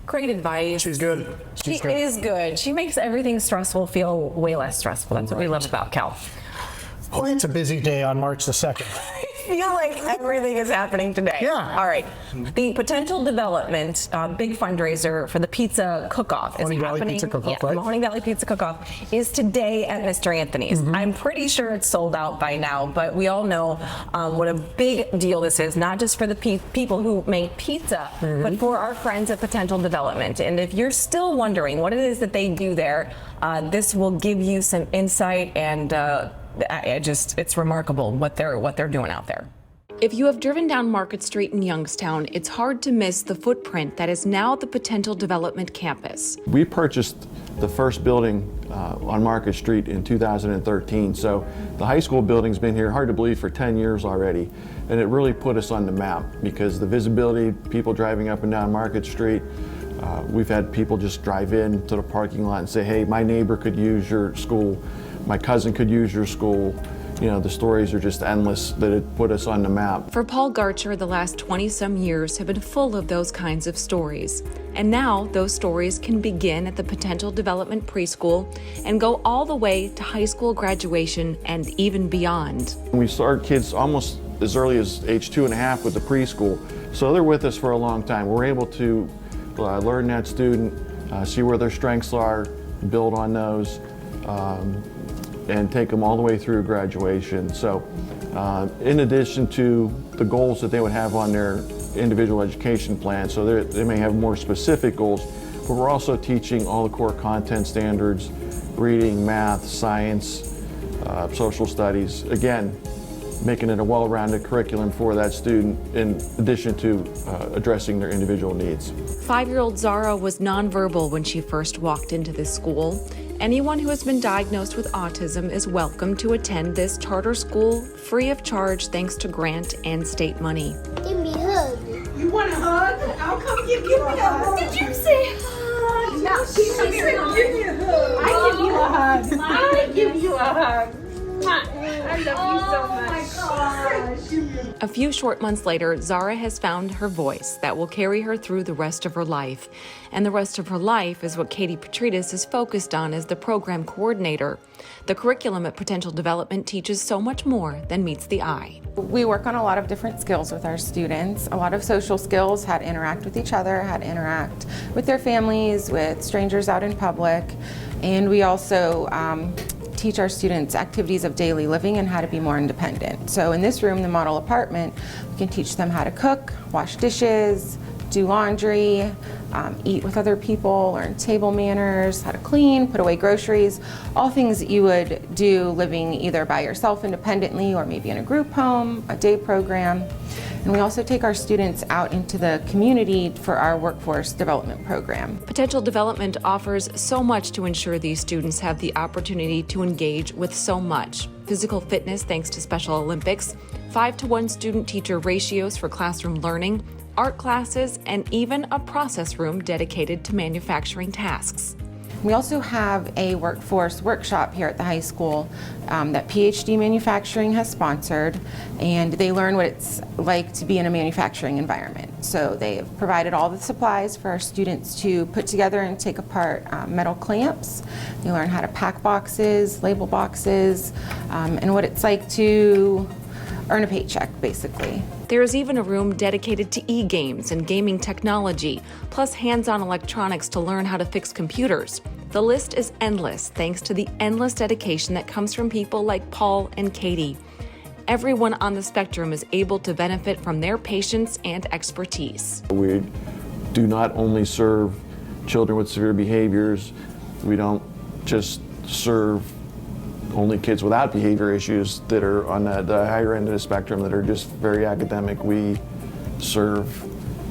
Great advice. She's good. She is good. She makes everything stressful feel way less stressful. That's what we love about Cal. Well, it's a busy day on March the 2nd. I feel like everything is happening today. Yeah. All right. The potential development, big fundraiser for the pizza cook-off is happening. Pizza cook-off, right? Mahoning Valley Pizza Cook-Off is today at Mr. Anthony's. Mm-hmm. I'm pretty sure it's sold out by now, but we all know what a big deal this is, not just for the people who make pizza, but for our friends at Potential Development. And if you're still wondering what it is that they do there, this will give you some insight, and it's remarkable what they're doing out there. If you have driven down Market Street in Youngstown, it's hard to miss the footprint that is now the Potential Development Campus. We purchased the first building on Market Street in 2013, so the high school building's been here, hard to believe, for 10 years already, and it really put us on the map because the visibility, people driving up and down Market Street, we've had people just drive in to the parking lot and say, hey, my neighbor could use your school, my cousin could use your school. the stories are just endless that it put us on the map. For Paul Garcher, the last 20-some years have been full of those kinds of stories. And now those stories can begin at the Potential Development Preschool and go all the way to high school graduation and even beyond. We start kids almost as early as age 2.5 with the preschool, so they're with us for a long time. We're able to learn that student, see where their strengths are, build on those, and take them all the way through graduation. So in addition to the goals that they would have on their individual education plan, so they may have more specific goals, but we're also teaching all the core content standards, reading, math, science, social studies. Again, making it a well-rounded curriculum for that student in addition to addressing their individual needs. 5-year-old Zara was nonverbal when she first walked into this school. Anyone who has been diagnosed with autism is welcome to attend this charter school free of charge thanks to grant and state money. Give me a hug. You want a hug? I'll come give you a hug. Did you say hug? No, she said give me a hug. I give you a hug. I give you a hug. I love you so much. A few short months later, Zara has found her voice that will carry her through the rest of her life. And the rest of her life is what Katie Petridis is focused on as the program coordinator. The curriculum at Potential Development teaches so much more than meets the eye. We work on a lot of different skills with our students, a lot of social skills, how to interact with each other, how to interact with their families, with strangers out in public. And we also teach our students activities of daily living and how to be more independent. So in this room, the model apartment, we can teach them how to cook, wash dishes, do laundry, eat with other people, learn table manners, how to clean, put away groceries, all things that you would do living either by yourself independently or maybe in a group home, a day program. And we also take our students out into the community for our workforce development program. Potential Development offers so much to ensure these students have the opportunity to engage with so much. Physical fitness thanks to Special Olympics, 5-to-1 student-teacher ratios for classroom learning, art classes, and even a process room dedicated to manufacturing tasks. We also have a workforce workshop here at the high school that PhD Manufacturing has sponsored, and they learn what it's like to be in a manufacturing environment. So they have provided all the supplies for our students to put together and take apart metal clamps. They learn how to pack boxes, label boxes, and what it's like to earn a paycheck, basically. There is even a room dedicated to e-games and gaming technology, plus hands-on electronics to learn how to fix computers. The list is endless thanks to the endless dedication that comes from people like Paul and Katie. Everyone on the spectrum is able to benefit from their patience and expertise. We do not only serve children with severe behaviors, we don't just serve only kids without behavior issues that are on the higher end of the spectrum that are just very academic. We serve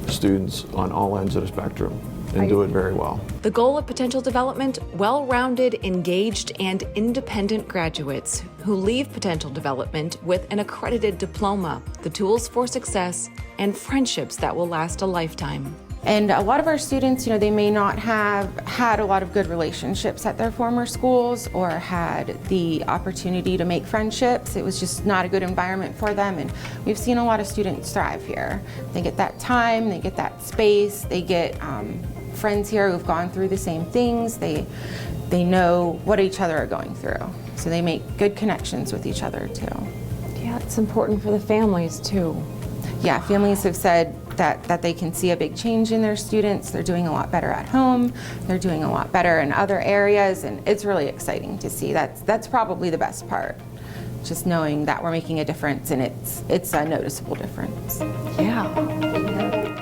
students on all ends of the spectrum and do it very well. The goal of Potential Development, well-rounded, engaged, and independent graduates who leave Potential Development with an accredited diploma, the tools for success, and friendships that will last a lifetime. And a lot of our students, they may not have had a lot of good relationships at their former schools or had the opportunity to make friendships. It was just not a good environment for them, and we've seen a lot of students thrive here. They get that time, they get that space, they get friends here who've gone through the same things. They know what each other are going through, so they make good connections with each other too. Yeah, it's important for the families too. Yeah, families have said that they can see a big change in their students. They're doing a lot better at home. They're doing a lot better in other areas, and it's really exciting to see. That's probably the best part. Just knowing that we're making a difference, and it's a noticeable difference. Yeah.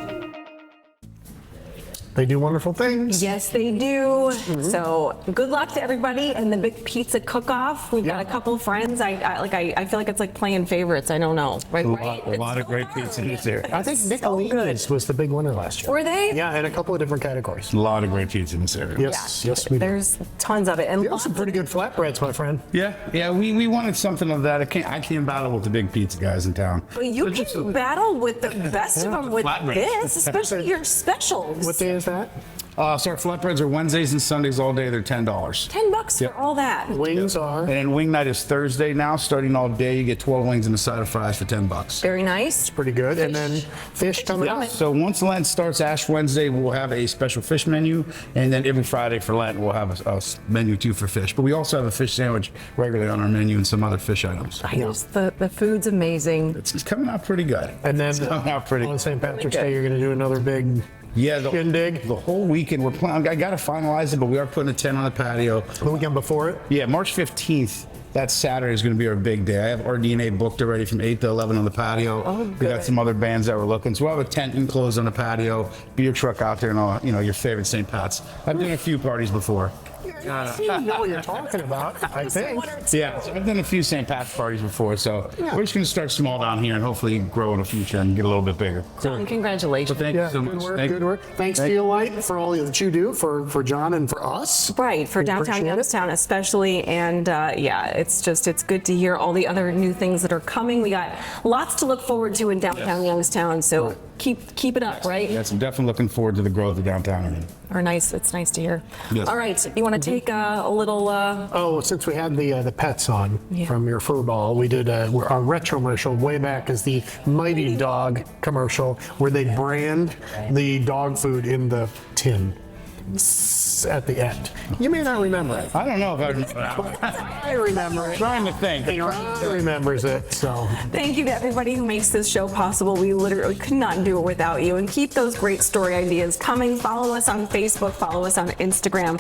They do wonderful things. Yes, they do. So good luck to everybody in the big pizza cook-off. We've got a couple friends. I feel like it's like playing favorites. I don't know. Right? A lot of great pizzas here. I think Nicolini's was the big winner last year. Were they? Yeah, in a couple of different categories. A lot of great pizza in this area. Yes, yes, we do. There's tons of it. And we have some pretty good flatbreads, my friend. Yeah, we wanted something of that. I can't battle with the big pizza guys in town. Well, you can battle with the best of them with this, especially your specials. What day is that? So our flatbreads are Wednesdays and Sundays all day. They're $10. $10 for all that. Wings are. And then wing night is Thursday now, starting all day. You get 12 wings and a side of fries for $10. Very nice. Pretty good. And then fish coming up. So once Lent starts, Ash Wednesday, we'll have a special fish menu. And then every Friday for Lent, we'll have a menu too for fish. But we also have a fish sandwich regularly on our menu and some other fish items. The food's amazing. It's coming out pretty good. And then on St. Patrick's Day, you're going to do another big shindig. The whole weekend we're planning. I got to finalize it, but we are putting a tent on the patio. The weekend before it? Yeah, March 15th. That Saturday is going to be our big day. I have our DNA booked already from 8 to 11 on the patio. We got some other bands that we're looking. So we'll have a tent enclosed on the patio, beer truck out there, and all, your favorite St. Pat's. I've done a few parties before. You know what you're talking about, I think. Yeah, so I've done a few St. Pat's parties before, so we're just going to start small down here and hopefully grow in the future and get a little bit bigger. John, congratulations. Thank you so much. Good work. Thanks, Steelite, for all that you do for John and for us. Right, for Downtown Youngstown especially. And it's good to hear all the other new things that are coming. We got lots to look forward to in Downtown Youngstown, so keep it up, right? Yes, I'm definitely looking forward to the growth of downtown. It's nice to hear. Yes. All right, you want to take a little... since we had the pets on from your fur ball, we did our retro commercial way back as the Mighty Dog commercial where they brand the dog food in the tin at the end. You may not remember it. I don't know if I remember that. I remember it. I'm trying to think. He remembers it, so. Thank you to everybody who makes this show possible. We literally could not do it without you. And keep those great story ideas coming. Follow us on Facebook. Follow us on Instagram.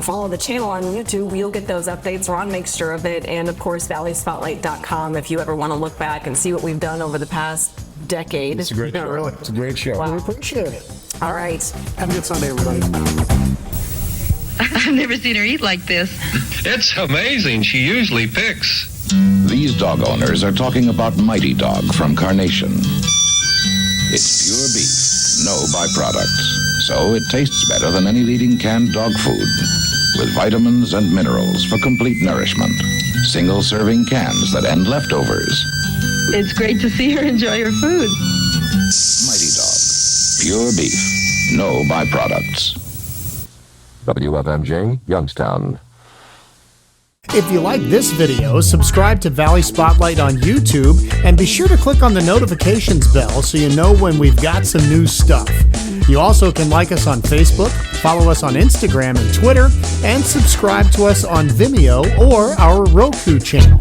Follow the channel on YouTube. You'll get those updates. Ron makes sure of it. And of course, valleyspotlight.com if you ever want to look back and see what we've done over the past decade. It's a great show. Really. It's a great show. We appreciate it. All right. Have a good Sunday, everybody. I've never seen her eat like this. It's amazing. She usually picks. These dog owners are talking about Mighty Dog from Carnation. It's pure beef, no byproducts, so it tastes better than any leading canned dog food, with vitamins and minerals for complete nourishment. Single-serving cans that end leftovers. It's great to see her enjoy her food. Mighty Dog, pure beef, no byproducts. WFMJ, Youngstown. If you like this video, subscribe to Valley Spotlight on YouTube and be sure to click on the notifications bell so you know when we've got some new stuff. You also can like us on Facebook, follow us on Instagram and Twitter, and subscribe to us on Vimeo or our Roku channel.